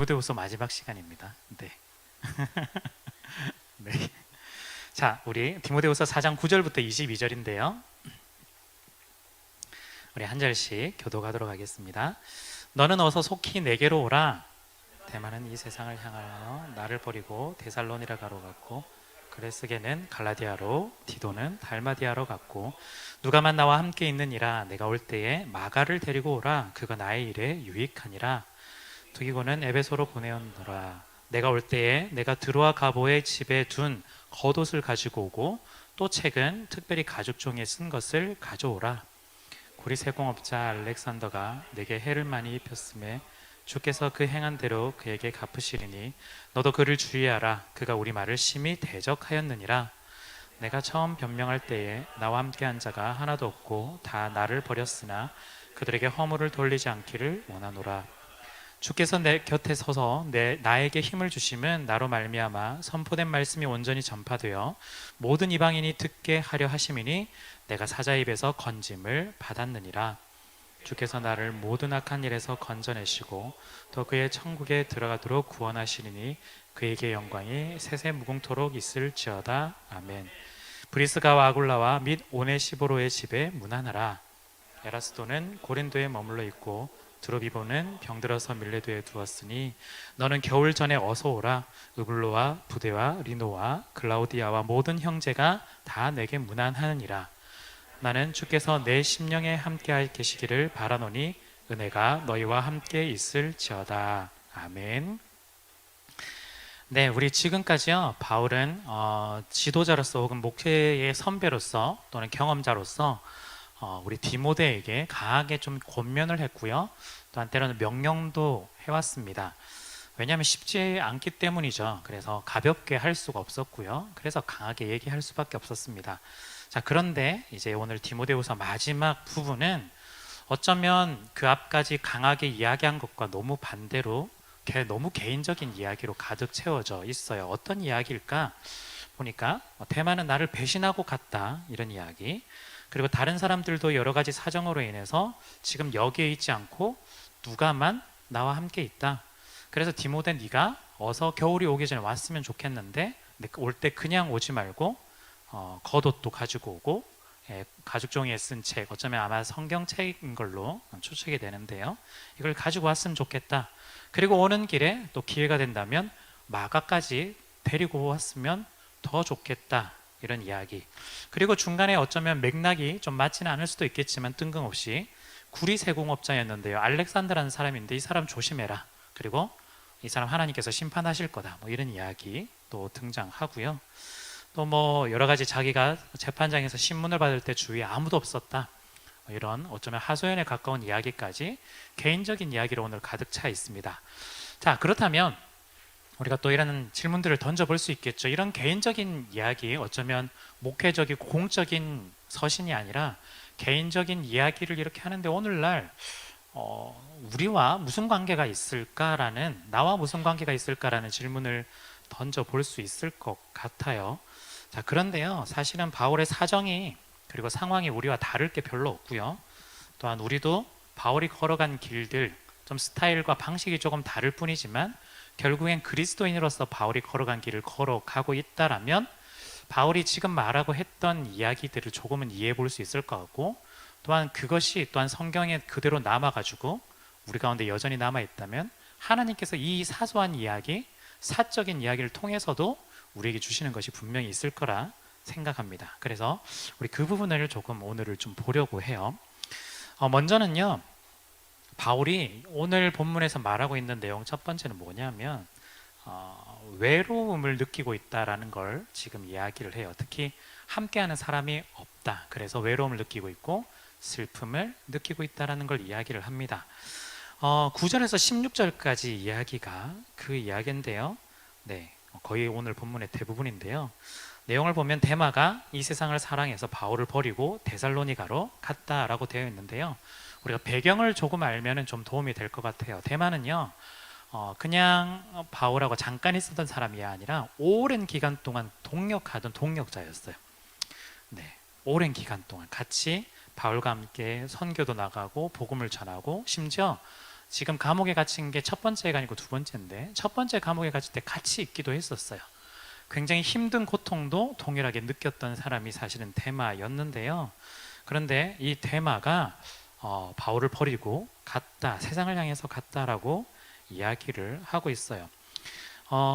디모데후서 마지막 시간입니다. 네. 네. 자, 우리 디모데후서 4장 9절부터 22절인데요. 우리 한 절씩 교독하도록 하겠습니다. 너는 어서 속히 내게로 오라. 대만은 이 세상을 향하여 나를 버리고 데살로니라 가로 갔고, 그레스게는 갈라디아로, 디도는 달마디아로 갔고, 누가만 나와 함께 있느니라. 내가 올 때에 마가를 데리고 오라. 그가 나의 일에 유익하니라. 두기고는 에베소로 보내었노라. 내가 올 때에 내가 드로아 가보의 집에 둔 겉옷을 가지고 오고, 또 책은 특별히 가죽종이에 쓴 것을 가져오라. 고리 세공업자 알렉산더가 내게 해를 많이 입혔음에 주께서 그 행한 대로 그에게 갚으시리니 너도 그를 주의하라. 그가 우리 말을 심히 대적하였느니라. 내가 처음 변명할 때에 나와 함께한 자가 하나도 없고 다 나를 버렸으나 그들에게 허물을 돌리지 않기를 원하노라. 주께서 내 곁에 서서 나에게 힘을 주심은 나로 말미암아 선포된 말씀이 온전히 전파되어 모든 이방인이 듣게 하려 하심이니 내가 사자 입에서 건짐을 받았느니라. 주께서 나를 모든 악한 일에서 건져내시고 또 그의 천국에 들어가도록 구원하시리니 그에게 영광이 세세 무궁토록 있을지어다. 아멘. 브리스가와 아굴라와 및 오네시보로의 집에 문안하라. 에라스도는 고린도에 머물러 있고 드로비보는 병들어서 밀레도에 두었으니 너는 겨울 전에 어서 오라. 으블로와 부데와 리노와 글라우디아와 모든 형제가 다 내게 문안하느니라. 나는 주께서 내 심령에 함께 계시기를 바라노니 은혜가 너희와 함께 있을지어다. 아멘. 네, 우리 지금까지요 바울은 지도자로서 혹은 목회의 선배로서 또는 경험자로서 우리 디모데에게 강하게 좀 권면을 했고요. 또 한때로는 명령도 해왔습니다. 왜냐하면 쉽지 않기 때문이죠. 그래서 가볍게 할 수가 없었고요. 그래서 강하게 얘기할 수밖에 없었습니다. 자, 그런데 이제 오늘 디모데후서 마지막 부분은 어쩌면 그 앞까지 강하게 이야기한 것과 너무 반대로 너무 개인적인 이야기로 가득 채워져 있어요. 어떤 이야기일까? 보니까 대만은 나를 배신하고 갔다, 이런 이야기. 그리고 다른 사람들도 여러 가지 사정으로 인해서 지금 여기에 있지 않고 누가만 나와 함께 있다. 그래서 디모데, 네가 어서 겨울이 오기 전에 왔으면 좋겠는데 올 때 그냥 오지 말고 겉옷도 가지고 오고, 가죽종이에 쓴 책, 어쩌면 아마 성경책인 걸로 추측이 되는데요. 이걸 가지고 왔으면 좋겠다. 그리고 오는 길에 또 기회가 된다면 마가까지 데리고 왔으면 더 좋겠다, 이런 이야기. 그리고 중간에 어쩌면 맥락이 좀 맞지는 않을 수도 있겠지만 뜬금없이 구리 세공업자였는데요, 알렉산더라는 사람인데 이 사람 조심해라. 그리고 이 사람 하나님께서 심판하실 거다, 뭐 이런 이야기 또 등장하고요. 또 뭐 여러 가지 자기가 재판장에서 신문을 받을 때 주위에 아무도 없었다, 이런 어쩌면 하소연에 가까운 이야기까지 개인적인 이야기로 오늘 가득 차 있습니다. 자, 그렇다면 우리가 또 이런 질문들을 던져볼 수 있겠죠. 이런 개인적인 이야기, 어쩌면 목회적이고 공적인 서신이 아니라 개인적인 이야기를 이렇게 하는데 오늘날 우리와 무슨 관계가 있을까라는, 나와 무슨 관계가 있을까라는 질문을 던져볼 수 있을 것 같아요. 자, 그런데요, 사실은 바울의 사정이 그리고 상황이 우리와 다를 게 별로 없고요. 또한 우리도 바울이 걸어간 길들, 좀 스타일과 방식이 조금 다를 뿐이지만 결국엔 그리스도인으로서 바울이 걸어간 길을 걸어가고 있다라면 바울이 지금 말하고 했던 이야기들을 조금은 이해해 볼 수 있을 것 같고, 또한 그것이 또한 성경에 그대로 남아가지고 우리 가운데 여전히 남아있다면 하나님께서 이 사소한 이야기, 사적인 이야기를 통해서도 우리에게 주시는 것이 분명히 있을 거라 생각합니다. 그래서 우리 그 부분을 조금 오늘을 좀 보려고 해요. 먼저는요, 바울이 오늘 본문에서 말하고 있는 내용 첫 번째는 뭐냐면 외로움을 느끼고 있다라는 걸 지금 이야기를 해요. 특히 함께하는 사람이 없다, 그래서 외로움을 느끼고 있고 슬픔을 느끼고 있다라는 걸 이야기를 합니다. 9절에서 16절까지 이야기가 그 이야기인데요. 네, 거의 오늘 본문의 대부분인데요. 내용을 보면 데마가 이 세상을 사랑해서 바울을 버리고 데살로니가로 갔다라고 되어 있는데요. 우리가 배경을 조금 알면 좀 도움이 될 것 같아요. 데마는요, 그냥 바울하고 잠깐 있었던 사람이 아니라 오랜 기간 동안 동역하던 동역자였어요. 네, 오랜 기간 동안 같이 바울과 함께 선교도 나가고 복음을 전하고 심지어 지금 감옥에 갇힌 게 첫 번째가 아니고 두 번째인데, 첫 번째 감옥에 갇힐 때 같이 있기도 했었어요. 굉장히 힘든 고통도 동일하게 느꼈던 사람이 사실은 데마였는데요. 그런데 이 데마가 바울을 버리고 갔다, 세상을 향해서 갔다라고 이야기를 하고 있어요.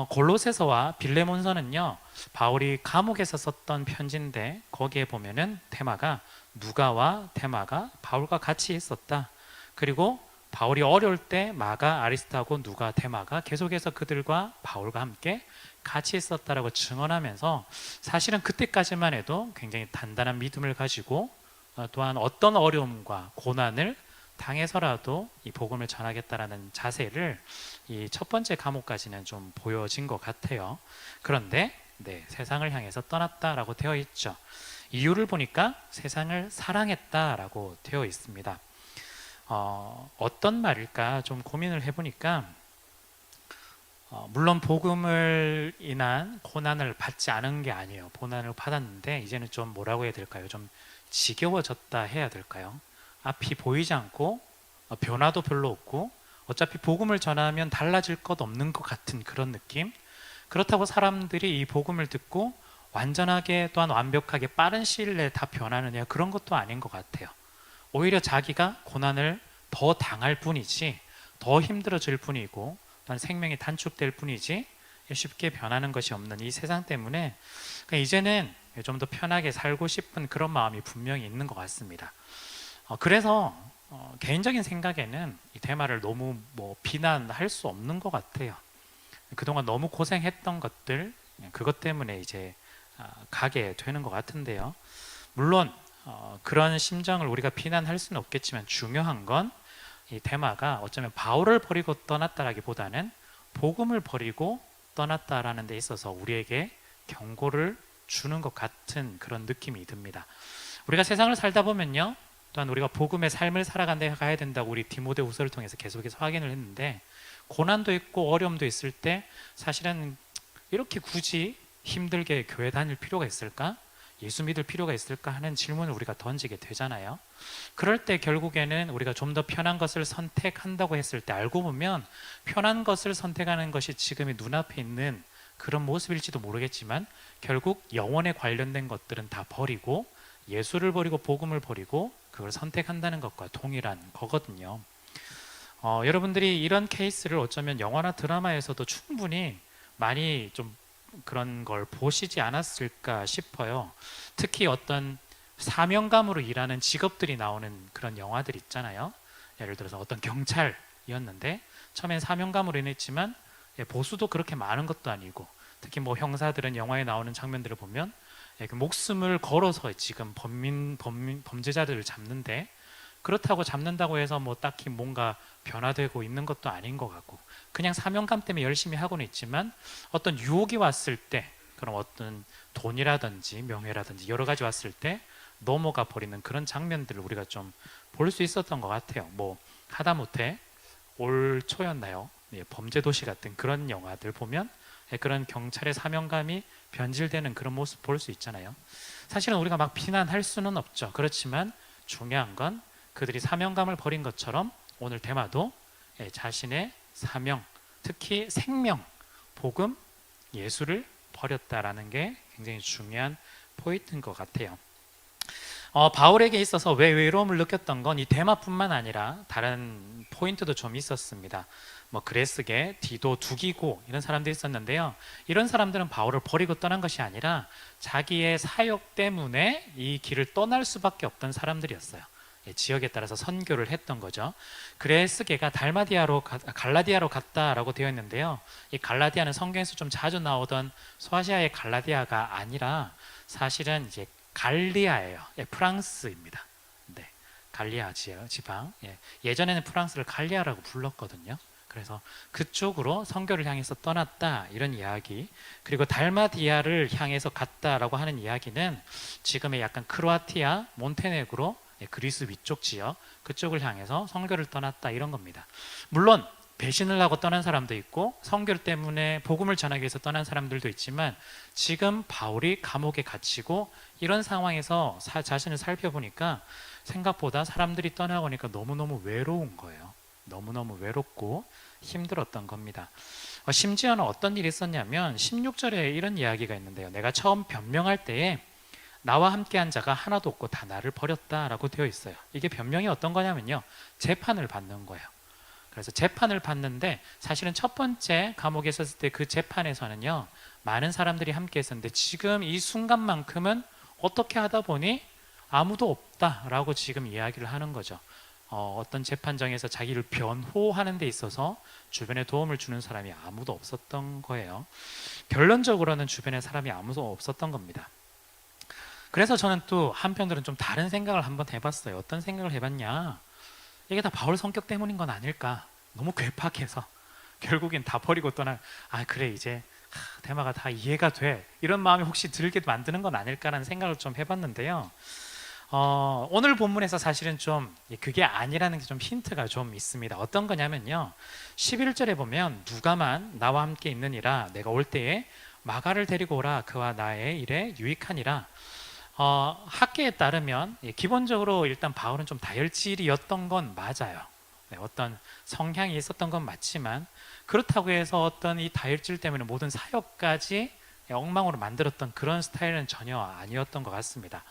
골로새서와 빌레몬서는요, 바울이 감옥에서 썼던 편지인데, 거기에 보면은 데마가, 누가와 데마가 바울과 같이 있었다. 그리고 바울이 어려울 때 마가, 아리스타고, 누가, 데마가 계속해서 그들과 바울과 함께 같이 있었다라고 증언하면서, 사실은 그때까지만 해도 굉장히 단단한 믿음을 가지고 또한 어떤 어려움과 고난을 당해서라도 이 복음을 전하겠다라는 자세를 이 첫 번째 감옥까지는 좀 보여진 것 같아요. 그런데 세상을 향해서 떠났다라고 되어 있죠. 이유를 보니까 세상을 사랑했다라고 되어 있습니다. 어떤 말일까 좀 고민을 해보니까, 물론 복음을 인한 고난을 받지 않은 게 아니에요. 고난을 받았는데 이제는 좀 뭐라고 해야 될까요? 좀 지겨워졌다 해야 될까요? 앞이 보이지 않고 변화도 별로 없고 어차피 복음을 전하면 달라질 것 없는 것 같은 그런 느낌. 그렇다고 사람들이 이 복음을 듣고 완전하게 또한 완벽하게 빠른 시일 내에 다 변하느냐, 그런 것도 아닌 것 같아요. 오히려 자기가 고난을 더 당할 뿐이지, 더 힘들어질 뿐이고 또한 생명이 단축될 뿐이지 쉽게 변하는 것이 없는 이 세상 때문에 이제는 좀 더 편하게 살고 싶은 그런 마음이 분명히 있는 것 같습니다. 그래서 개인적인 생각에는 이 테마를 너무 비난할 수 없는 것 같아요. 그동안 너무 고생했던 것들, 그것 때문에 이제 가게 되는 것 같은데요. 물론 그런 심정을 우리가 비난할 수는 없겠지만, 중요한 건 이 데마가 어쩌면 바울을 버리고 떠났다라기보다는 복음을 버리고 떠났다라는 데 있어서 우리에게 경고를 주는 것 같은 그런 느낌이 듭니다. 우리가 세상을 살다 보면요, 또한 우리가 복음의 삶을 살아가야 된다고 우리 디모데후서를 통해서 계속해서 확인을 했는데, 고난도 있고 어려움도 있을 때 사실은 이렇게 굳이 힘들게 교회 다닐 필요가 있을까? 예수 믿을 필요가 있을까 하는 질문을 우리가 던지게 되잖아요. 그럴 때 결국에는 우리가 좀 더 편한 것을 선택한다고 했을 때, 알고 보면 편한 것을 선택하는 것이 지금의 눈앞에 있는 그런 모습일지도 모르겠지만, 결국 영혼에 관련된 것들은 다 버리고 예수를 버리고 복음을 버리고 그걸 선택한다는 것과 동일한 거거든요. 여러분들이 이런 케이스를 어쩌면 영화나 드라마에서도 충분히 많이 좀 그런 걸 보시지 않았을까 싶어요. 특히 어떤 사명감으로 일하는 직업들이 나오는 그런 영화들 있잖아요. 예를 들어서 어떤 경찰이었는데 처음엔 사명감으로 일했지만 보수도 그렇게 많은 것도 아니고, 특히 형사들은 영화에 나오는 장면들을 보면 그 목숨을 걸어서 지금 범죄자들을 잡는데, 그렇다고 잡는다고 해서 딱히 뭔가 변화되고 있는 것도 아닌 것 같고, 그냥 사명감 때문에 열심히 하고는 있지만 어떤 유혹이 왔을 때, 그럼 어떤 돈이라든지 명예라든지 여러 가지 왔을 때 넘어가 버리는 그런 장면들을 우리가 좀 볼 수 있었던 것 같아요. 하다못해 올 초였나요? 범죄도시 같은 그런 영화들 보면 그런 경찰의 사명감이 변질되는 그런 모습 볼 수 있잖아요. 사실은 우리가 막 비난할 수는 없죠. 그렇지만 중요한 건 그들이 사명감을 버린 것처럼 오늘 데마도 자신의 사명, 특히 생명, 복음, 예수를 버렸다라는 게 굉장히 중요한 포인트인 것 같아요. 바울에게 있어서 왜 외로움을 느꼈던 건 이 데마뿐만 아니라 다른 포인트도 좀 있었습니다. 그레스게, 디도, 두기고 이런 사람들이 있었는데요. 이런 사람들은 바울을 버리고 떠난 것이 아니라 자기의 사역 때문에 이 길을 떠날 수밖에 없던 사람들이었어요. 지역에 따라서 선교를 했던 거죠. 그레스게가 갈라디아로 갔다라고 되어 있는데요. 이 갈라디아는 성경에서 좀 자주 나오던 소아시아의 갈라디아가 아니라 사실은 이제 갈리아예요. 프랑스입니다. 네, 갈리아 지방. 예전에는 프랑스를 갈리아라고 불렀거든요. 그래서 그쪽으로 선교를 향해서 떠났다, 이런 이야기. 그리고 달마디아를 향해서 갔다라고 하는 이야기는 지금의 약간 크로아티아, 몬테네그로, 그리스 위쪽 지역, 그쪽을 향해서 선교를 떠났다, 이런 겁니다. 물론 배신을 하고 떠난 사람도 있고 선교 때문에 복음을 전하기 위해서 떠난 사람들도 있지만, 지금 바울이 감옥에 갇히고 이런 상황에서 자신을 살펴보니까 생각보다 사람들이 떠나고 니까 너무너무 외로운 거예요. 너무너무 외롭고 힘들었던 겁니다. 심지어는 어떤 일이 있었냐면 16절에 이런 이야기가 있는데요. 내가 처음 변명할 때에 나와 함께한 자가 하나도 없고 다 나를 버렸다라고 되어 있어요. 이게 변명이 어떤 거냐면요, 재판을 받는 거예요. 그래서 재판을 받는데 사실은 첫 번째 감옥에 있었을 때 그 재판에서는요, 많은 사람들이 함께 했었는데 지금 이 순간만큼은 어떻게 하다 보니 아무도 없다라고 지금 이야기를 하는 거죠. 어떤 재판정에서 자기를 변호하는 데 있어서 주변에 도움을 주는 사람이 아무도 없었던 거예요. 결론적으로는 주변에 사람이 아무도 없었던 겁니다. 그래서 저는 또 한편으로는 좀 다른 생각을 한번 해봤어요. 어떤 생각을 해봤냐, 이게 다 바울 성격 때문인 건 아닐까. 너무 괴팍해서 결국엔 다 버리고 떠나, 그래 이제 대마가 다 이해가 돼, 이런 마음이 혹시 들게 만드는 건 아닐까라는 생각을 좀 해봤는데요. 오늘 본문에서 사실은 좀 그게 아니라는 게 좀 힌트가 좀 있습니다. 어떤 거냐면요, 11절에 보면 누가만 나와 함께 있느니라, 내가 올 때에 마가를 데리고 오라, 그와 나의 일에 유익하니라. 학계에 따르면 기본적으로 일단 바울은 좀 다혈질이었던 건 맞아요. 네, 어떤 성향이 있었던 건 맞지만 그렇다고 해서 어떤 이 다혈질 때문에 모든 사역까지 엉망으로 만들었던 그런 스타일은 전혀 아니었던 것 같습니다.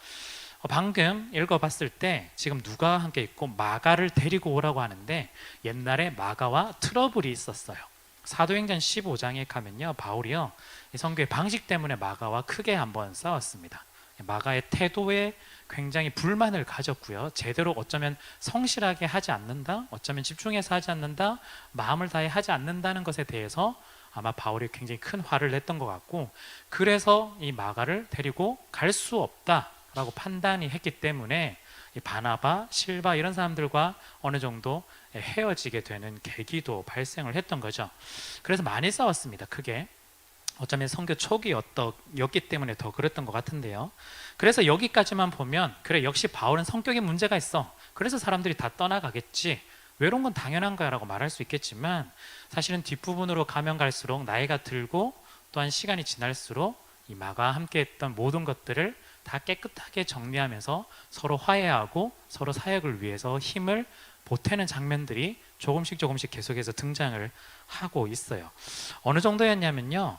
방금 읽어봤을 때 지금 누가와 함께 있고 마가를 데리고 오라고 하는데, 옛날에 마가와 트러블이 있었어요. 사도행전 15장에 가면요, 바울이요, 이 성교의 방식 때문에 마가와 크게 한번 싸웠습니다. 마가의 태도에 굉장히 불만을 가졌고요, 제대로 어쩌면 성실하게 하지 않는다, 어쩌면 집중해서 하지 않는다, 마음을 다해 하지 않는다는 것에 대해서 아마 바울이 굉장히 큰 화를 냈던 것 같고, 그래서 이 마가를 데리고 갈 수 없다라고 판단이 했기 때문에 이 바나바, 실바 이런 사람들과 어느 정도 헤어지게 되는 계기도 발생을 했던 거죠. 그래서 많이 싸웠습니다, 크게. 어쩌면 선교 초기였기 때문에 더 그랬던 것 같은데요. 그래서 여기까지만 보면 그래, 역시 바울은 성격에 문제가 있어, 그래서 사람들이 다 떠나가겠지, 외로운 건 당연한 거야 라고 말할 수 있겠지만, 사실은 뒷부분으로 가면 갈수록 나이가 들고 또한 시간이 지날수록 이 마가 함께 했던 모든 것들을 다 깨끗하게 정리하면서 서로 화해하고 서로 사역을 위해서 힘을 보태는 장면들이 조금씩 계속해서 등장을 하고 있어요. 어느 정도였냐면요,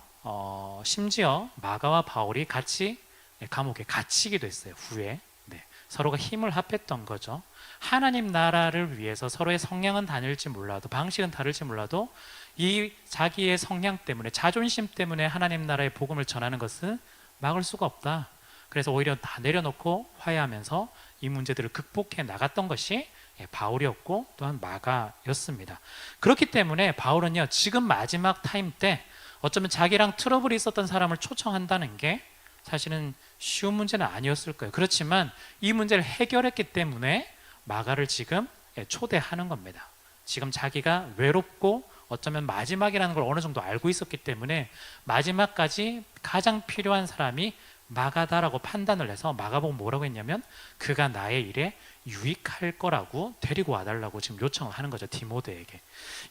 심지어 마가와 바울이 같이 감옥에 갇히기도 했어요, 후에. 네, 서로가 힘을 합했던 거죠. 하나님 나라를 위해서 서로의 성향은 다를지 몰라도, 방식은 다를지 몰라도 이 자기의 성향 때문에, 자존심 때문에 하나님 나라의 복음을 전하는 것은 막을 수가 없다. 그래서 오히려 다 내려놓고 화해하면서 이 문제들을 극복해 나갔던 것이 바울이었고 또한 마가였습니다. 그렇기 때문에 바울은요, 지금 마지막 타임 때 어쩌면 자기랑 트러블이 있었던 사람을 초청한다는 게 사실은 쉬운 문제는 아니었을 거예요. 그렇지만 이 문제를 해결했기 때문에 마가를 지금 초대하는 겁니다. 지금 자기가 외롭고 어쩌면 마지막이라는 걸 어느 정도 알고 있었기 때문에 마지막까지 가장 필요한 사람이 마가다라고 판단을 해서 마가보고 뭐라고 했냐면, 그가 나의 일에 유익할 거라고 데리고 와달라고 지금 요청을 하는 거죠, 디모데에게.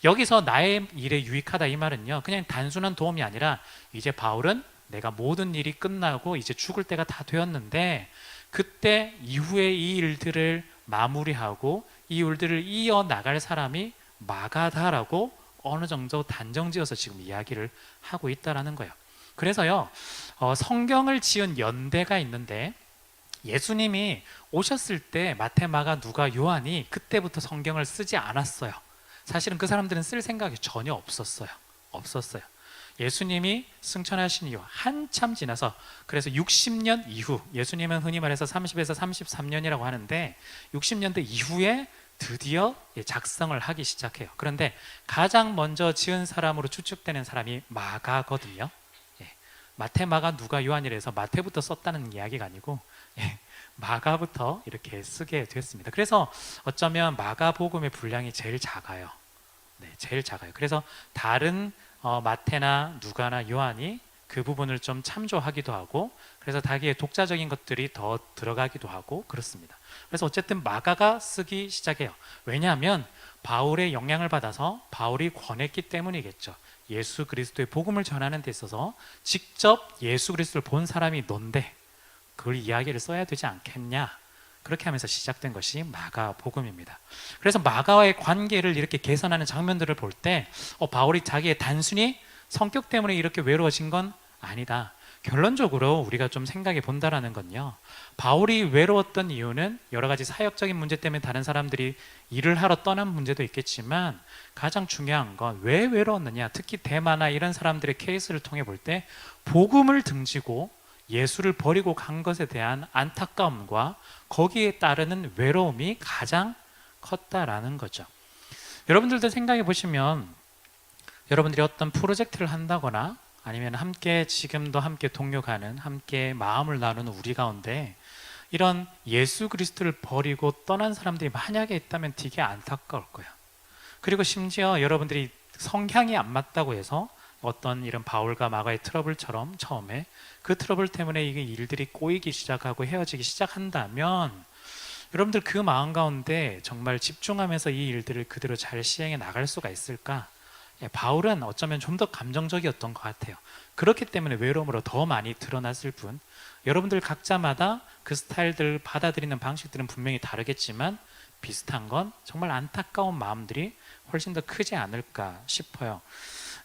여기서 나의 일에 유익하다 이 말은요, 그냥 단순한 도움이 아니라 이제 바울은 내가 모든 일이 끝나고 이제 죽을 때가 다 되었는데 그때 이후에 이 일들을 마무리하고 이 일들을 이어나갈 사람이 마가다라고 어느 정도 단정지어서 지금 이야기를 하고 있다라는 거예요. 그래서요, 성경을 지은 연대가 있는데, 예수님이 오셨을 때 마태, 마가, 누가, 요한이 그때부터 성경을 쓰지 않았어요. 사실은 그 사람들은 쓸 생각이 전혀 없었어요. 예수님이 승천하신 이후 한참 지나서, 그래서 60년 이후, 예수님은 흔히 말해서 30에서 33년이라고 하는데 60년대 이후에 드디어 작성을 하기 시작해요. 그런데 가장 먼저 지은 사람으로 추측되는 사람이 마가거든요. 마태, 마가, 누가, 요한이라서 마태부터 썼다는 이야기가 아니고 마가부터 이렇게 쓰게 됐습니다. 그래서 어쩌면 마가복음의 분량이 제일 작아요. 제일 작아요. 그래서 다른 마태나 누가나 요한이 그 부분을 좀 참조하기도 하고, 그래서 자기의 독자적인 것들이 더 들어가기도 하고 그렇습니다. 그래서 어쨌든 마가가 쓰기 시작해요. 왜냐하면 바울의 영향을 받아서 바울이 권했기 때문이겠죠. 예수 그리스도의 복음을 전하는 데 있어서 직접 예수 그리스도를 본 사람이 넌데 그걸 이야기를 써야 되지 않겠냐. 그렇게 하면서 시작된 것이 마가복음입니다. 그래서 마가와의 관계를 이렇게 개선하는 장면들을 볼 때 바울이 자기의 단순히 성격 때문에 이렇게 외로워진 건 아니다. 결론적으로 우리가 좀 생각해 본다라는 건요, 바울이 외로웠던 이유는 여러 가지 사역적인 문제 때문에 다른 사람들이 일을 하러 떠난 문제도 있겠지만 가장 중요한 건 왜 외로웠느냐, 특히 대마나 이런 사람들의 케이스를 통해 볼 때 복음을 등지고 예수를 버리고 간 것에 대한 안타까움과 거기에 따르는 외로움이 가장 컸다라는 거죠. 여러분들도 생각해 보시면 여러분들이 어떤 프로젝트를 한다거나 아니면 함께 지금도 함께 동력하는, 함께 마음을 나누는 우리 가운데 이런 예수 그리스도를 버리고 떠난 사람들이 만약에 있다면 되게 안타까울 거야. 그리고 심지어 여러분들이 성향이 안 맞다고 해서 어떤 이런 바울과 마가의 트러블처럼 처음에 그 트러블 때문에 이게 일들이 꼬이기 시작하고 헤어지기 시작한다면 여러분들 그 마음 가운데 정말 집중하면서 이 일들을 그대로 잘 시행해 나갈 수가 있을까? 바울은 어쩌면 좀 더 감정적이었던 것 같아요. 그렇기 때문에 외로움으로 더 많이 드러났을 뿐, 여러분들 각자마다 그 스타일들 받아들이는 방식들은 분명히 다르겠지만 비슷한 건 정말 안타까운 마음들이 훨씬 더 크지 않을까 싶어요.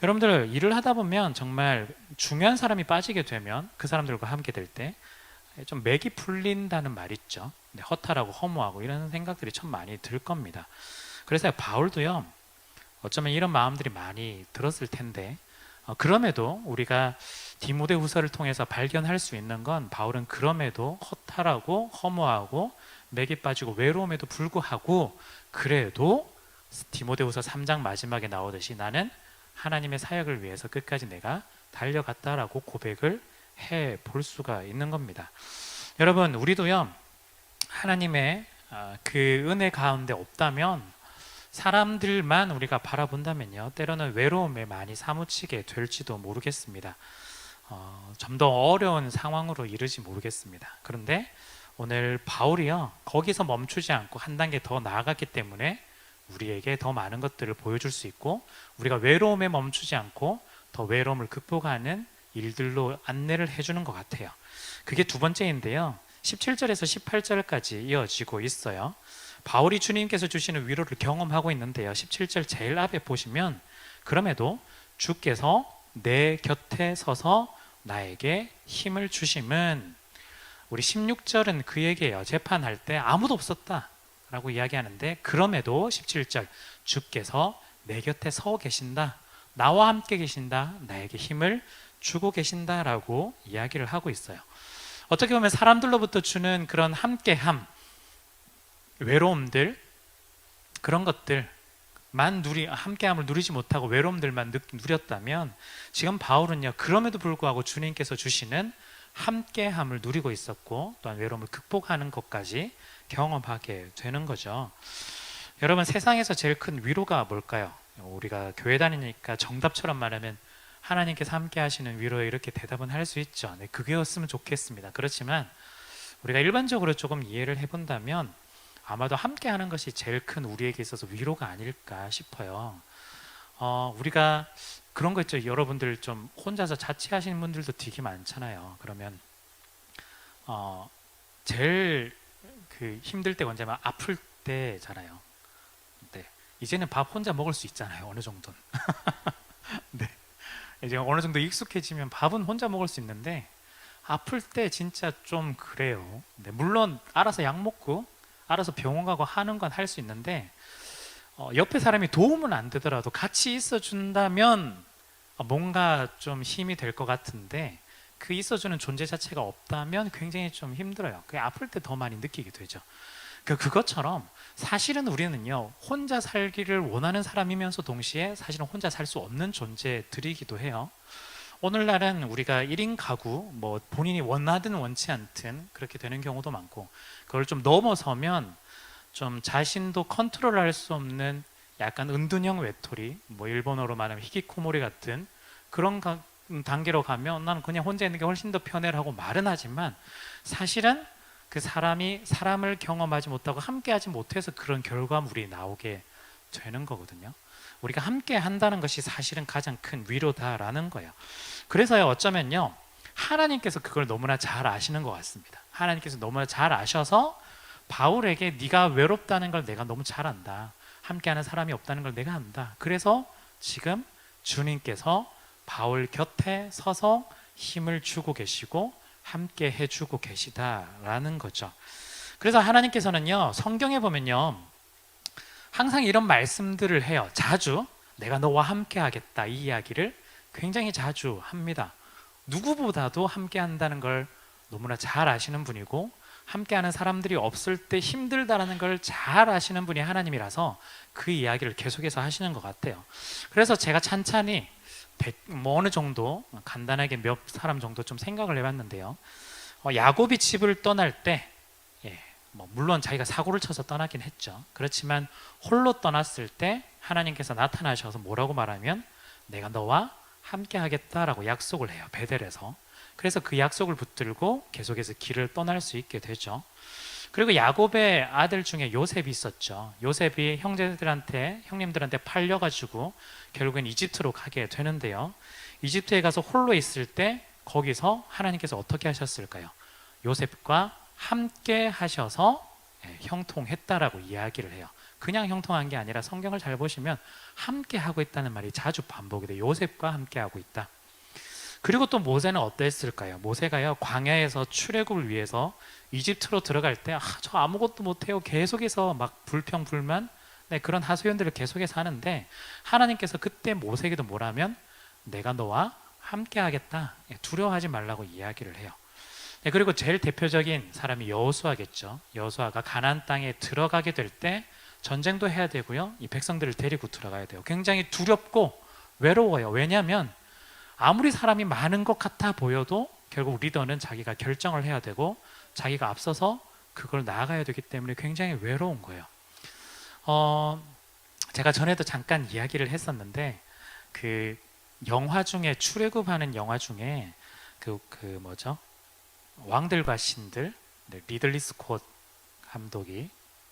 여러분들 일을 하다 보면 정말 중요한 사람이 빠지게 되면 그 사람들과 함께 될 때 좀 맥이 풀린다는 말 있죠. 허탈하고 허무하고 이런 생각들이 참 많이 들 겁니다. 그래서 바울도요, 어쩌면 이런 마음들이 많이 들었을 텐데 그럼에도 우리가 디모데후서를 통해서 발견할 수 있는 건 바울은 그럼에도 허탈하고 허무하고 맥이 빠지고 외로움에도 불구하고 그래도 디모데후서 3장 마지막에 나오듯이 나는 하나님의 사역을 위해서 끝까지 내가 달려갔다라고 고백을 해 볼 수가 있는 겁니다. 여러분, 우리도요, 하나님의 그 은혜 가운데 없다면 사람들만 우리가 바라본다면요, 때로는 외로움에 많이 사무치게 될지도 모르겠습니다. 좀 더 어려운 상황으로 이르지 모르겠습니다. 그런데 오늘 바울이요, 거기서 멈추지 않고 한 단계 더 나아갔기 때문에 우리에게 더 많은 것들을 보여줄 수 있고, 우리가 외로움에 멈추지 않고 더 외로움을 극복하는 일들로 안내를 해주는 것 같아요. 그게 두 번째인데요, 17절에서 18절까지 이어지고 있어요. 바울이 주님께서 주시는 위로를 경험하고 있는데요, 17절 제일 앞에 보시면 그럼에도 주께서 내 곁에 서서 나에게 힘을 주심은, 우리 16절은 그 얘기예요. 재판할 때 아무도 없었다 라고 이야기하는데 그럼에도 17절 주께서 내 곁에 서 계신다, 나와 함께 계신다, 나에게 힘을 주고 계신다 라고 이야기를 하고 있어요. 어떻게 보면 사람들로부터 주는 그런 함께함, 외로움들, 그런 것들만 함께함을 누리지 못하고 외로움들만 누렸다면 지금 바울은요, 그럼에도 불구하고 주님께서 주시는 함께함을 누리고 있었고 또한 외로움을 극복하는 것까지 경험하게 되는 거죠. 여러분, 세상에서 제일 큰 위로가 뭘까요? 우리가 교회 다니니까 정답처럼 말하면 하나님께서 함께 하시는 위로에 이렇게 대답은 할 수 있죠. 네, 그게였으면 좋겠습니다. 그렇지만 우리가 일반적으로 조금 이해를 해본다면 아마도 함께 하는 것이 제일 큰 우리에게 있어서 위로가 아닐까 싶어요. 우리가 그런 거 있죠. 여러분들 좀 혼자서 자취하시는 분들도 되게 많잖아요. 그러면 제일 그 힘들 때가 언제면 아플 때잖아요. 네. 이제는 밥 혼자 먹을 수 있잖아요. 어느 정도는. 네. 이제 어느 정도 익숙해지면 밥은 혼자 먹을 수 있는데 아플 때 진짜 좀 그래요. 네. 물론 알아서 약 먹고 알아서 병원 가고 하는 건 할 수 있는데 옆에 사람이 도움은 안 되더라도 같이 있어 준다면 뭔가 좀 힘이 될 것 같은데 그 있어주는 존재 자체가 없다면 굉장히 좀 힘들어요. 그게 아플 때 더 많이 느끼게 되죠. 그것처럼 사실은 우리는요, 혼자 살기를 원하는 사람이면서 동시에 사실은 혼자 살 수 없는 존재들이기도 해요. 오늘날은 우리가 1인 가구, 뭐 본인이 원하든 원치 않든 그렇게 되는 경우도 많고, 그걸 좀 넘어서면 좀 자신도 컨트롤할 수 없는 약간 은둔형 외톨이, 뭐 일본어로 말하면 히키코모리 같은 그런 단계로 가면 나는 그냥 혼자 있는 게 훨씬 더 편해라고 말은 하지만 사실은 그 사람이 사람을 경험하지 못하고 함께하지 못해서 그런 결과물이 나오게 되는 거거든요. 우리가 함께 한다는 것이 사실은 가장 큰 위로다라는 거예요. 그래서요, 어쩌면요, 하나님께서 그걸 너무나 잘 아시는 것 같습니다. 하나님께서 너무나 잘 아셔서 바울에게 네가 외롭다는 걸 내가 너무 잘 안다. 함께하는 사람이 없다는 걸 내가 안다. 그래서 지금 주님께서 바울 곁에 서서 힘을 주고 계시고 함께 해주고 계시다라는 거죠. 그래서 하나님께서는요, 성경에 보면요, 항상 이런 말씀들을 해요. 자주 내가 너와 함께 하겠다, 이 이야기를 굉장히 자주 합니다. 누구보다도 함께 한다는 걸 너무나 잘 아시는 분이고, 함께하는 사람들이 없을 때 힘들다라는 걸 잘 아시는 분이 하나님이라서 그 이야기를 계속해서 하시는 것 같아요. 그래서 제가 찬찬히 어느 정도 간단하게 몇 사람 정도 좀 생각을 해봤는데요. 야곱이 집을 떠날 때, 물론 자기가 사고를 쳐서 떠나긴 했죠. 그렇지만 홀로 떠났을 때 하나님께서 나타나셔서 뭐라고 말하면 내가 너와 함께 하겠다라고 약속을 해요, 베델에서. 그래서 그 약속을 붙들고 계속해서 길을 떠날 수 있게 되죠. 그리고 야곱의 아들 중에 요셉이 있었죠. 요셉이 형님들한테 팔려가지고 결국엔 이집트로 가게 되는데요. 이집트에 가서 홀로 있을 때 거기서 하나님께서 어떻게 하셨을까요? 요셉과 함께 하셔서 형통했다라고 이야기를 해요. 그냥 형통한 게 아니라 성경을 잘 보시면 함께 하고 있다는 말이 자주 반복이 돼요. 요셉과 함께 하고 있다. 그리고 또 모세는 어땠을까요? 모세가요, 광야에서 출애굽을 위해서 이집트로 들어갈 때 저 아무것도 못해요, 계속해서 막 불평불만, 그런 하소연들을 계속해서 하는데 하나님께서 그때 모세에게도 뭐라면 내가 너와 함께 하겠다, 두려워하지 말라고 이야기를 해요. 그리고 제일 대표적인 사람이 여호수아겠죠. 여호수아가 가나안 땅에 들어가게 될 때 전쟁도 해야 되고요, 이 백성들을 데리고 들어가야 돼요. 굉장히 두렵고 외로워요. 왜냐하면 아무리 사람이 많은 것 같아 보여도 결국 리더는 자기가 결정을 해야 되고 자기가 앞서서 그걸 나아가야 되기 때문에 굉장히 외로운 거예요. 제가 전에도 잠깐 이야기를 했었는데 그 영화 중에 출애굽하는 영화 중에 뭐죠? 왕들과 신들, 리들리 스콧 감독이,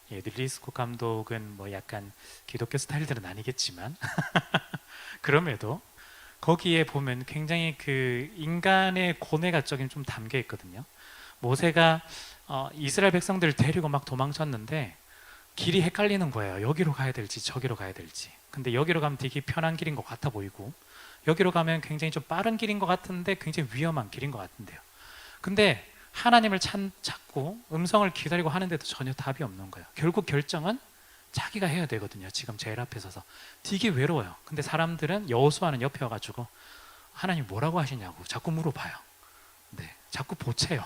리들리 스콧 감독은 뭐 약간 기독교 스타일들은 아니겠지만 그럼에도 거기에 보면 굉장히 그 인간의 고뇌가 좀 담겨 있거든요. 모세가 이스라엘 백성들을 데리고 막 도망쳤는데 길이 헷갈리는 거예요. 여기로 가야 될지 저기로 가야 될지. 근데 여기로 가면 되게 편한 길인 것 같아 보이고, 여기로 가면 굉장히 좀 빠른 길인 것 같은데 굉장히 위험한 길인 것 같은데요. 근데 하나님을 찾고 음성을 기다리고 하는데도 전혀 답이 없는 거예요. 결국 결정은 자기가 해야 되거든요. 지금 제일 앞에 서서 되게 외로워요. 근데 사람들은, 여호수아는 옆에 와가지고 하나님 뭐라고 하시냐고 자꾸 물어봐요. 자꾸 보채요.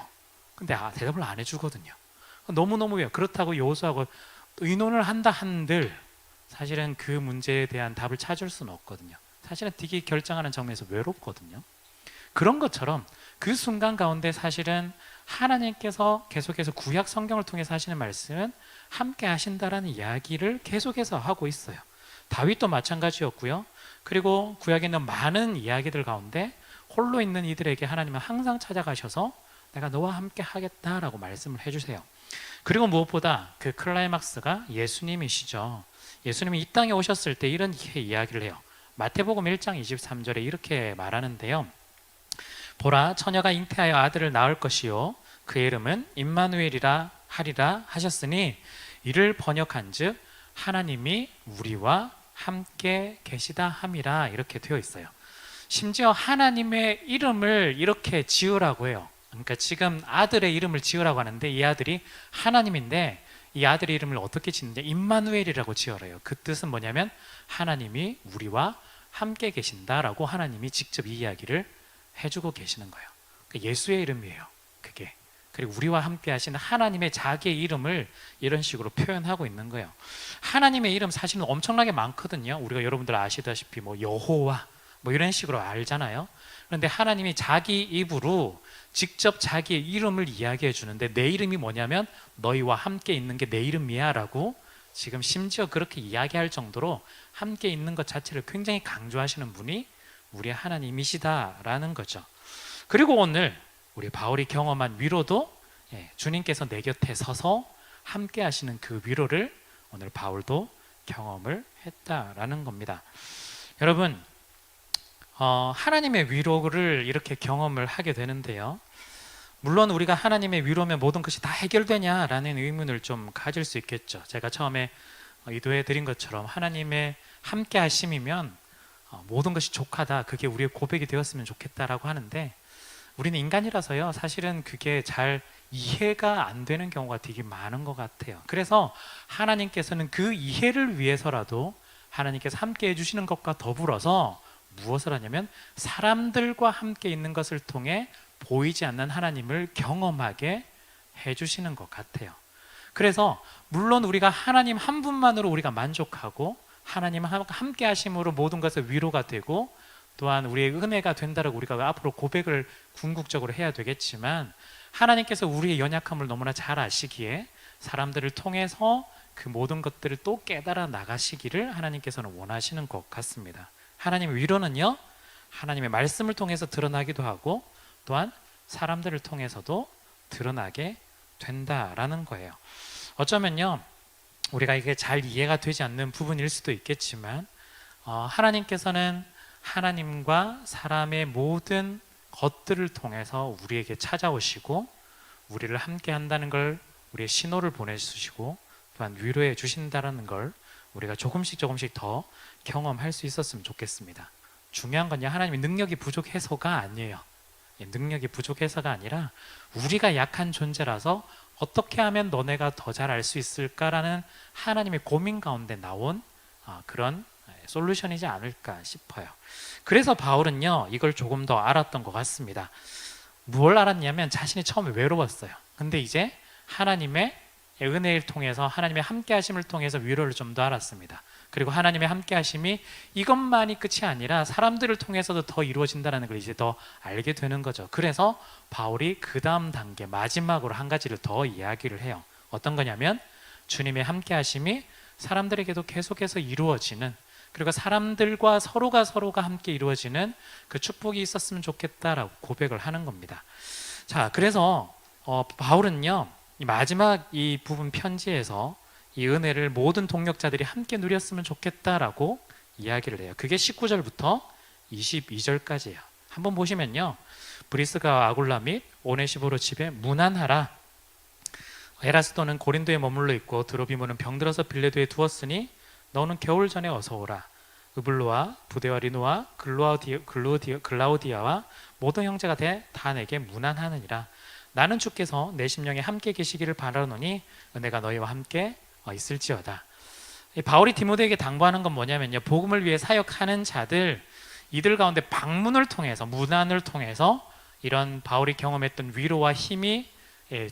근데 대답을 안 해주거든요. 너무너무 왜요. 그렇다고 여호수아하고 의논을 한다 한들 사실은 그 문제에 대한 답을 찾을 수는 없거든요. 사실은 되게 결정하는 점에서 외롭거든요. 그런 것처럼 그 순간 가운데 사실은 하나님께서 계속해서 구약 성경을 통해서 하시는 말씀은 함께 하신다라는 이야기를 계속해서 하고 있어요. 다윗도 마찬가지였고요. 그리고 구약에 있는 많은 이야기들 가운데 홀로 있는 이들에게 하나님은 항상 찾아가셔서 내가 너와 함께 하겠다라고 말씀을 해주세요. 그리고 무엇보다 그 클라이막스가 예수님이시죠. 예수님이 이 땅에 오셨을 때 이런 이야기를 해요. 마태복음 1장 23절에 이렇게 말하는데요. 보라, 처녀가 잉태하여 아들을 낳을 것이요 그의 이름은 임마누엘이라 하리라 하셨으니 이를 번역한즉 하나님이 우리와 함께 계시다 함이라, 이렇게 되어 있어요. 심지어 하나님의 이름을 이렇게 지으라고 해요. 그러니까 지금 아들의 이름을 지으라고 하는데 이 아들이 하나님인데 이 아들의 이름을 어떻게 짓는지 임마누엘이라고 지어라요. 그 뜻은 뭐냐면 하나님이 우리와 함께 계신다라고 하나님이 직접 이 이야기를 해주고 계시는 거예요. 예수의 이름이에요, 그게. 그리고 우리와 함께 하시는 하나님의 자기의 이름을 이런 식으로 표현하고 있는 거예요. 하나님의 이름 사실은 엄청나게 많거든요. 우리가 여러분들 아시다시피 뭐 여호와 뭐 이런 식으로 알잖아요. 그런데 하나님이 자기 입으로 직접 자기의 이름을 이야기해 주는데 내 이름이 뭐냐면 너희와 함께 있는 게 내 이름이야 라고 지금 심지어 그렇게 이야기할 정도로 함께 있는 것 자체를 굉장히 강조하시는 분이 우리 하나님이시다라는 거죠. 그리고 오늘 우리 바울이 경험한 위로도 주님께서 내 곁에 서서 함께 하시는 그 위로를 오늘 바울도 경험을 했다라는 겁니다. 여러분, 하나님의 위로를 이렇게 경험을 하게 되는데요. 물론 우리가 하나님의 위로면 모든 것이 다 해결되냐라는 의문을 좀 가질 수 있겠죠. 제가 처음에 의도해 드린 것처럼 하나님의 함께 하심이면 모든 것이 족하다, 그게 우리의 고백이 되었으면 좋겠다라고 하는데, 우리는 인간이라서요, 사실은 그게 잘 이해가 안 되는 경우가 되게 많은 것 같아요. 그래서 하나님께서는 그 이해를 위해서라도 하나님께서 함께 해주시는 것과 더불어서 무엇을 하냐면 사람들과 함께 있는 것을 통해 보이지 않는 하나님을 경험하게 해주시는 것 같아요. 그래서 물론 우리가 하나님 한 분만으로 우리가 만족하고 하나님 함께 하심으로 모든 것의 위로가 되고 또한 우리의 은혜가 된다라고 우리가 앞으로 고백을 궁극적으로 해야 되겠지만, 하나님께서 우리의 연약함을 너무나 잘 아시기에 사람들을 통해서 그 모든 것들을 또 깨달아 나가시기를 하나님께서는 원하시는 것 같습니다. 하나님의 위로는요, 하나님의 말씀을 통해서 드러나기도 하고 또한 사람들을 통해서도 드러나게 된다라는 거예요. 어쩌면요, 우리가 이게 잘 이해가 되지 않는 부분일 수도 있겠지만 하나님께서는 하나님과 사람의 모든 것들을 통해서 우리에게 찾아오시고 우리를 함께 한다는 걸, 우리의 신호를 보내주시고 또한 위로해 주신다는 걸 우리가 조금씩 더 경험할 수 있었으면 좋겠습니다. 중요한 건요, 하나님의 능력이 부족해서가 아니에요. 능력이 부족해서가 아니라 우리가 약한 존재라서 어떻게 하면 너네가 더 잘 알 수 있을까라는 하나님의 고민 가운데 나온 그런 솔루션이지 않을까 싶어요. 그래서 바울은요, 이걸 조금 더 알았던 것 같습니다. 뭘 알았냐면 자신이 처음에 외로웠어요. 근데 이제 하나님의 은혜를 통해서, 하나님의 함께 하심을 통해서 위로를 좀 더 알았습니다. 그리고 하나님의 함께 하심이 이것만이 끝이 아니라 사람들을 통해서도 더 이루어진다는 걸 이제 더 알게 되는 거죠. 그래서 바울이 그 다음 단계, 마지막으로 한 가지를 더 이야기를 해요. 어떤 거냐면 주님의 함께 하심이 사람들에게도 계속해서 이루어지는, 그리고 사람들과 서로가 함께 이루어지는 그 축복이 있었으면 좋겠다라고 고백을 하는 겁니다. 자, 그래서 바울은요, 이 마지막 이 부분 편지에서 이 은혜를 모든 동역자들이 함께 누렸으면 좋겠다라고 이야기를 해요. 그게 19절부터 22절까지예요. 한번 보시면요, 브리스가와 아굴라 및 오네시보로 집에 문안하라. 에라스도는 고린도에 머물러 있고 드로비모는 병들어서 빌레도에 두었으니 너는 겨울 전에 어서 오라. 으블로와 부데와 리노와 글라우디아와 모든 형제가 다 내게 문안하느니라. 나는 주께서 내 심령에 함께 계시기를 바라노니 은혜가 너희와 함께 있을지어다. 바울이 디모데에게 당부하는 건 뭐냐면요, 복음을 위해 사역하는 자들, 이들 가운데 방문을 통해서, 문안을 통해서 이런 바울이 경험했던 위로와 힘이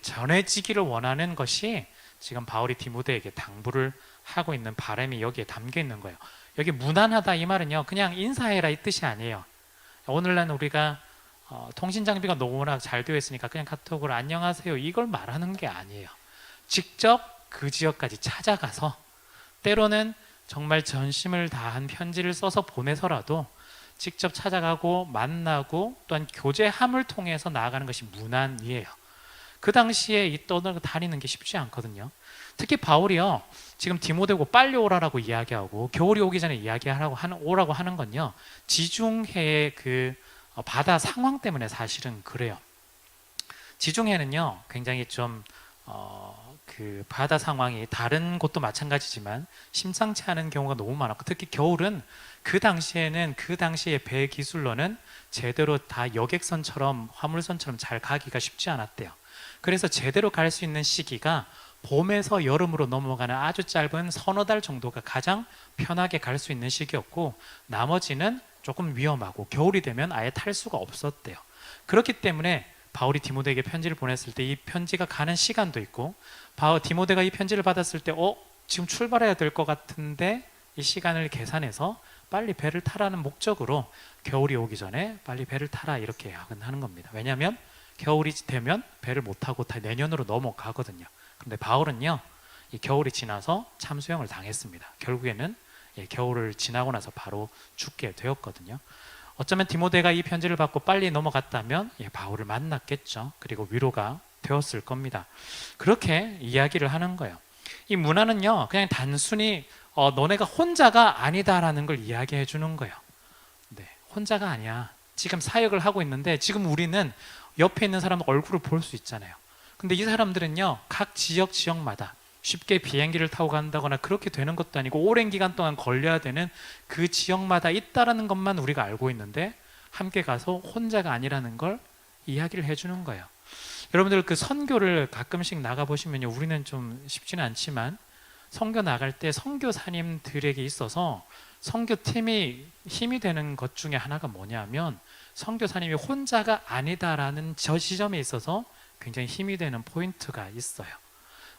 전해지기를 원하는 것이 지금 바울이 디모데에게 당부를 하고 있는 바람이 여기에 담겨 있는 거예요. 여기 문안하다 이 말은요, 그냥 인사해라 이 뜻이 아니에요. 오늘날 우리가 통신 장비가 너무나 잘 되어 있으니까 그냥 카톡으로 안녕하세요 이걸 말하는 게 아니에요. 직접 그 지역까지 찾아가서, 때로는 정말 전심을 다한 편지를 써서 보내서라도 직접 찾아가고 만나고 또한 교제함을 통해서 나아가는 것이 문안이에요. 그 당시에 이 떠다니는 게 쉽지 않거든요. 특히 바울이요, 지금 디모데고 빨리 오라라고 이야기하고 겨울이 오기 전에 오라고 하는 건요, 지중해의 그 바다 상황 때문에 사실은 그래요. 지중해는요, 굉장히 좀 그 바다 상황이 다른 곳도 마찬가지지만 심상치 않은 경우가 너무 많았고, 특히 겨울은 그 당시의 배 기술로는 제대로 다 여객선처럼 화물선처럼 잘 가기가 쉽지 않았대요. 그래서 제대로 갈 수 있는 시기가 봄에서 여름으로 넘어가는 아주 짧은 서너 달 정도가 가장 편하게 갈 수 있는 시기였고, 나머지는 조금 위험하고 겨울이 되면 아예 탈 수가 없었대요. 그렇기 때문에 바울이 디모데에게 편지를 보냈을 때 이 편지가 가는 시간도 있고, 디모데가 이 편지를 받았을 때 지금 출발해야 될 것 같은데 이 시간을 계산해서 빨리 배를 타라는 목적으로 겨울이 오기 전에 빨리 배를 타라 이렇게 하는 겁니다. 왜냐하면 겨울이 되면 배를 못 타고 다 내년으로 넘어가거든요. 그런데 바울은요, 이 겨울이 지나서 참수형을 당했습니다. 결국에는 겨울을 지나고 나서 바로 죽게 되었거든요. 어쩌면 디모데가 이 편지를 받고 빨리 넘어갔다면 바울을 만났겠죠. 그리고 위로가 되었을 겁니다. 그렇게 이야기를 하는 거예요. 이 문화는요, 그냥 단순히 너네가 혼자가 아니다라는 걸 이야기해 주는 거예요. 네, 혼자가 아니야. 지금 사역을 하고 있는데 지금 우리는 옆에 있는 사람 얼굴을 볼 수 있잖아요. 근데 이 사람들은요, 각 지역마다 쉽게 비행기를 타고 간다거나 그렇게 되는 것도 아니고 오랜 기간 동안 걸려야 되는 그 지역마다 있다라는 것만 우리가 알고 있는데 함께 가서 혼자가 아니라는 걸 이야기를 해주는 거예요. 여러분들 그 선교를 가끔씩 나가보시면요, 우리는 좀 쉽지는 않지만 선교 나갈 때 선교사님들에게 있어서 선교팀이 힘이 되는 것 중에 하나가 뭐냐면 선교사님이 혼자가 아니다라는 저 지점에 있어서 굉장히 힘이 되는 포인트가 있어요.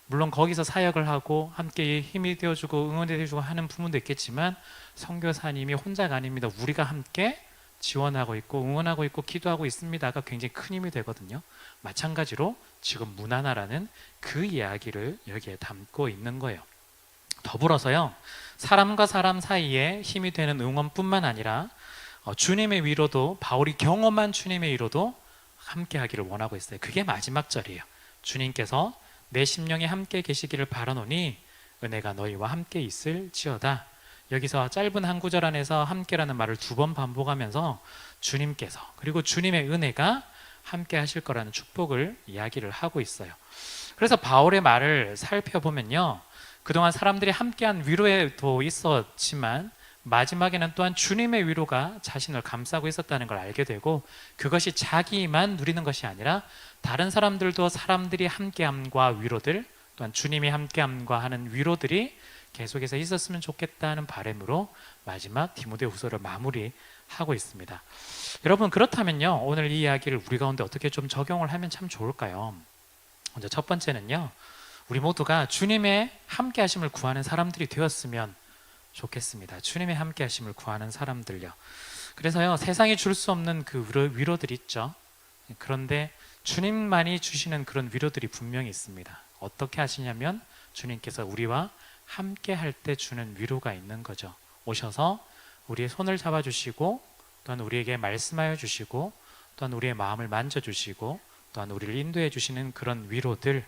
물론 거기서 사역을 하고 함께 힘이 되어주고 응원해주고 하는 부분도 있겠지만 선교사님이 혼자가 아닙니다. 우리가 함께 지원하고 있고 응원하고 있고 기도하고 있습니다가 굉장히 큰 힘이 되거든요. 마찬가지로 지금 문하나라는 그 이야기를 여기에 담고 있는 거예요. 더불어서요, 사람과 사람 사이에 힘이 되는 응원뿐만 아니라 주님의 위로도, 바울이 경험한 주님의 위로도 함께 하기를 원하고 있어요. 그게 마지막 절이에요. 주님께서 내 심령에 함께 계시기를 바라노니 은혜가 너희와 함께 있을지어다. 여기서 짧은 한 구절 안에서 함께라는 말을 2번 반복하면서 주님께서 그리고 주님의 은혜가 함께 하실 거라는 축복을 이야기를 하고 있어요. 그래서 바울의 말을 살펴보면요, 그동안 사람들이 함께한 위로에도 있었지만 마지막에는 또한 주님의 위로가 자신을 감싸고 있었다는 걸 알게 되고, 그것이 자기만 누리는 것이 아니라 다른 사람들도 사람들이 함께함과 위로들, 또한 주님이 함께함과 하는 위로들이 계속해서 있었으면 좋겠다는 바람으로 마지막 디모데후서를 마무리하고 있습니다. 여러분, 그렇다면요, 오늘 이 이야기를 우리 가운데 어떻게 좀 적용을 하면 참 좋을까요? 먼저 첫 번째는요, 우리 모두가 주님의 함께 하심을 구하는 사람들이 되었으면 좋겠습니다. 주님의 함께 하심을 구하는 사람들요. 그래서요, 세상이 줄 수 없는 그 위로들이 있죠. 그런데 주님만이 주시는 그런 위로들이 분명히 있습니다. 어떻게 하시냐면 주님께서 우리와 함께 할 때 주는 위로가 있는 거죠. 오셔서 우리의 손을 잡아주시고 또한 우리에게 말씀하여 주시고 또한 우리의 마음을 만져주시고 또한 우리를 인도해 주시는 그런 위로들,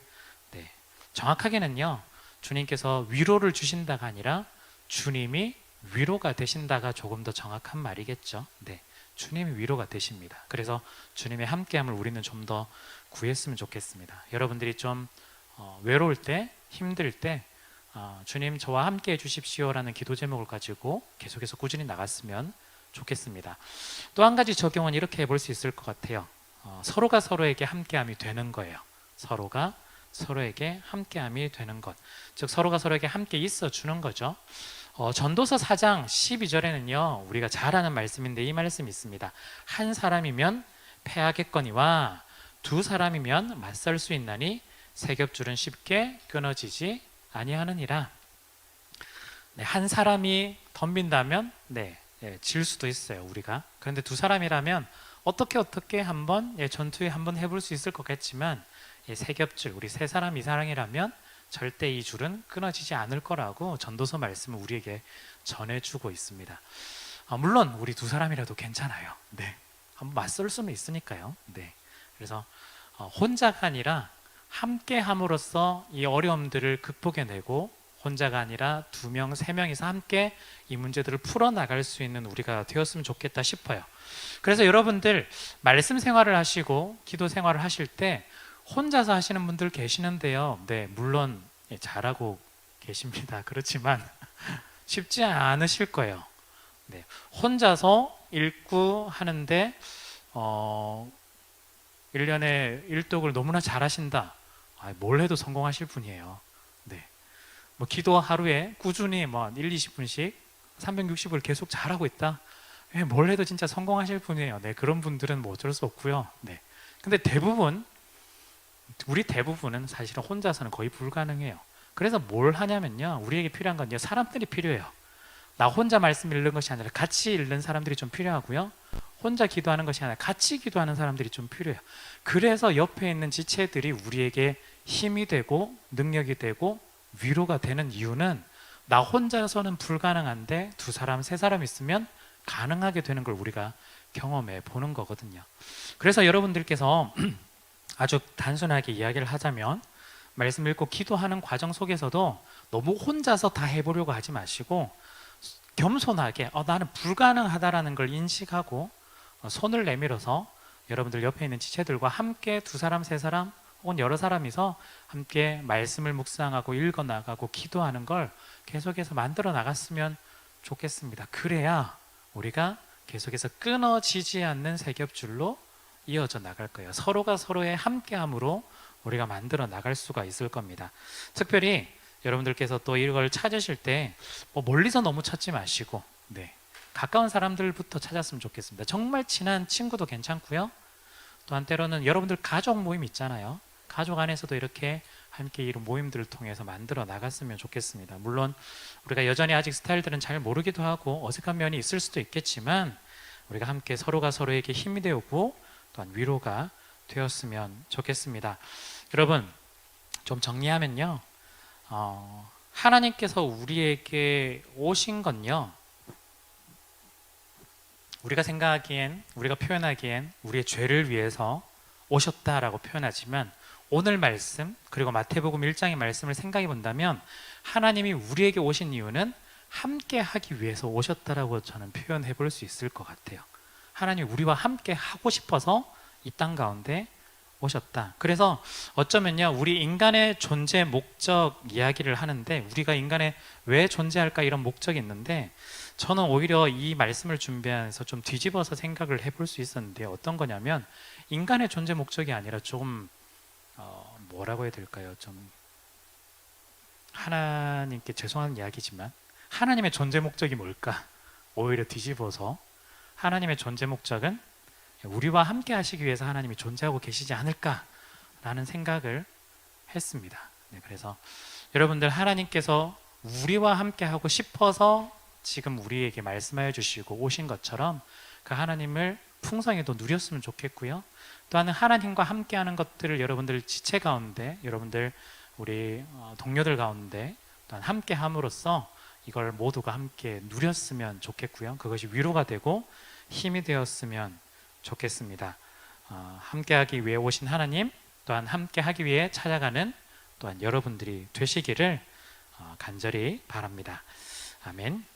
정확하게는요, 주님께서 위로를 주신다가 아니라 주님이 위로가 되신다가 조금 더 정확한 말이겠죠. 주님이 위로가 되십니다. 그래서 주님의 함께함을 우리는 좀 더 구했으면 좋겠습니다. 여러분들이 좀 외로울 때, 힘들 때 주님 저와 함께 해주십시오라는 기도 제목을 가지고 계속해서 꾸준히 나갔으면 좋겠습니다. 또 한 가지 적용은 이렇게 해볼 수 있을 것 같아요. 서로가 서로에게 함께함이 되는 거예요. 서로가 서로에게 함께함이 되는 것, 즉 서로가 서로에게 함께 있어주는 거죠. 전도서 4장 12절에는요 우리가 잘 아는 말씀인데 이 말씀이 있습니다. 한 사람이면 패하겠거니와 두 사람이면 맞설 수 있나니 세 겹줄은 쉽게 끊어지지 아니하느니라. 한 사람이 덤빈다면 질 수도 있어요, 우리가. 그런데 두 사람이라면 어떻게 한번 전투에 한번 해볼 수 있을 것 같지만 세 겹줄, 우리 세 사람 이상이라면 절대 이 줄은 끊어지지 않을 거라고 전도서 말씀을 우리에게 전해주고 있습니다. 물론 우리 두 사람이라도 괜찮아요. 한번 맞설 수는 있으니까요. 그래서 혼자가 아니라 함께 함으로써 이 어려움들을 극복해내고, 혼자가 아니라 2명, 3명이서 함께 이 문제들을 풀어나갈 수 있는 우리가 되었으면 좋겠다 싶어요. 그래서 여러분들 말씀 생활을 하시고 기도 생활을 하실 때 혼자서 하시는 분들 계시는데요. 물론 잘하고 계십니다. 그렇지만 쉽지 않으실 거예요. 혼자서 읽고 하는데 1년에 일독을 너무나 잘하신다. 뭘 해도 성공하실 분이에요. 뭐 기도 하루에 꾸준히 1, 20분씩 360을 계속 잘하고 있다. 뭘 해도 진짜 성공하실 분이에요. 그런 분들은 뭐 어쩔 수 없고요. 근데 우리 대부분은 사실은 혼자서는 거의 불가능해요. 그래서 뭘 하냐면요, 우리에게 필요한 건 사람들이 필요해요. 나 혼자 말씀 읽는 것이 아니라 같이 읽는 사람들이 좀 필요하고요, 혼자 기도하는 것이 아니라 같이 기도하는 사람들이 좀 필요해요. 그래서 옆에 있는 지체들이 우리에게 힘이 되고 능력이 되고 위로가 되는 이유는 나 혼자서는 불가능한데 2사람, 3사람 있으면 가능하게 되는 걸 우리가 경험해 보는 거거든요. 그래서 여러분들께서 아주 단순하게 이야기를 하자면 말씀 읽고 기도하는 과정 속에서도 너무 혼자서 다 해보려고 하지 마시고 겸손하게 나는 불가능하다라는 걸 인식하고 손을 내밀어서 여러분들 옆에 있는 지체들과 함께 두 사람, 세 사람 혹은 여러 사람이서 함께 말씀을 묵상하고 읽어 나가고 기도하는 걸 계속해서 만들어 나갔으면 좋겠습니다. 그래야 우리가 계속해서 끊어지지 않는 세겹줄로 이어져 나갈 거예요. 서로가 서로의 함께함으로 우리가 만들어 나갈 수가 있을 겁니다. 특별히 여러분들께서 또 이걸 찾으실 때 멀리서 너무 찾지 마시고 가까운 사람들부터 찾았으면 좋겠습니다. 정말 친한 친구도 괜찮고요. 또한 때로는 여러분들 가족 모임 있잖아요. 가족 안에서도 이렇게 함께 이런 모임들을 통해서 만들어 나갔으면 좋겠습니다. 물론 우리가 여전히 아직 스타일들은 잘 모르기도 하고 어색한 면이 있을 수도 있겠지만 우리가 함께 서로가 서로에게 힘이 되고 또한 위로가 되었으면 좋겠습니다. 여러분, 좀 정리하면요, 하나님께서 우리에게 오신 건요, 우리가 생각하기엔, 우리가 표현하기엔 우리의 죄를 위해서 오셨다라고 표현하지만 오늘 말씀 그리고 마태복음 1장의 말씀을 생각해 본다면 하나님이 우리에게 오신 이유는 함께 하기 위해서 오셨다라고 저는 표현해 볼 수 있을 것 같아요. 하나님이 우리와 함께 하고 싶어서 이 땅 가운데 오셨다. 그래서 어쩌면요, 우리 인간의 존재 목적 이야기를 하는데 우리가 인간에 왜 존재할까 이런 목적이 있는데 저는 오히려 이 말씀을 준비하면서 좀 뒤집어서 생각을 해볼 수 있었는데 어떤 거냐면 인간의 존재 목적이 아니라 좀 뭐라고 해야 될까요? 좀 하나님께 죄송한 이야기지만 하나님의 존재 목적이 뭘까? 오히려 뒤집어서 하나님의 존재 목적은 우리와 함께 하시기 위해서 하나님이 존재하고 계시지 않을까라는 생각을 했습니다. 그래서 여러분들 하나님께서 우리와 함께 하고 싶어서 지금 우리에게 말씀하여 주시고 오신 것처럼 그 하나님을 풍성히도 누렸으면 좋겠고요. 또한 하나님과 함께하는 것들을 여러분들 지체 가운데, 여러분들 우리 동료들 가운데 또한 함께함으로써 이걸 모두가 함께 누렸으면 좋겠고요. 그것이 위로가 되고 힘이 되었으면 좋겠습니다. 함께하기 위해 오신 하나님, 또한 함께하기 위해 찾아가는 또한 여러분들이 되시기를 간절히 바랍니다. 아멘.